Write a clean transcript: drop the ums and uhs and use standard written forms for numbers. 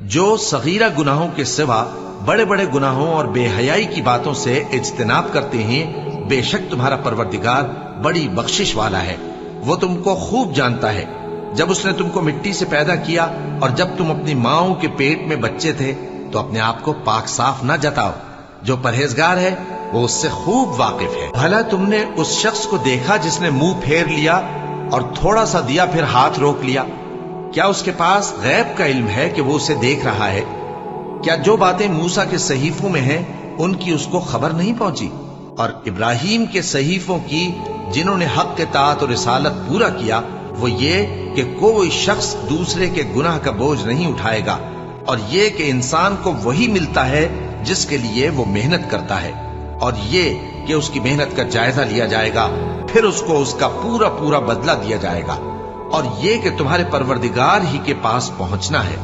جو صغیرہ گناہوں کے سوا بڑے بڑے گناہوں اور بے حیائی کی باتوں سے اجتناب کرتے ہیں، بے شک تمہارا پروردگار بڑی بخشش والا ہے، وہ تم کو خوب جانتا ہے۔ جب اس نے تم کو مٹی سے پیدا کیا اور جب تم اپنی ماؤں کے پیٹ میں بچے تھے تو اپنے آپ کو پاک صاف نہ جتاؤ، جو پرہیزگار ہے وہ اس سے خوب واقف ہے۔ بھلا تم نے اس شخص کو دیکھا جس نے منہ پھیر لیا اور تھوڑا سا دیا پھر ہاتھ روک لیا؟ کیا اس کے پاس غیب کا علم ہے کہ وہ اسے دیکھ رہا ہے؟ کیا جو باتیں موسیٰ کے صحیفوں میں ہیں ان کی اس کو خبر نہیں پہنچی؟ اور ابراہیم کے صحیفوں کی جنہوں نے حق اطاعت اور رسالت پورا کیا، وہ یہ کہ کوئی شخص دوسرے کے گناہ کا بوجھ نہیں اٹھائے گا، اور یہ کہ انسان کو وہی ملتا ہے جس کے لیے وہ محنت کرتا ہے، اور یہ کہ اس کی محنت کا جائزہ لیا جائے گا، پھر اس کو اس کا پورا پورا بدلہ دیا جائے گا، اور یہ کہ تمہارے پروردگار ہی کے پاس پہنچنا ہے۔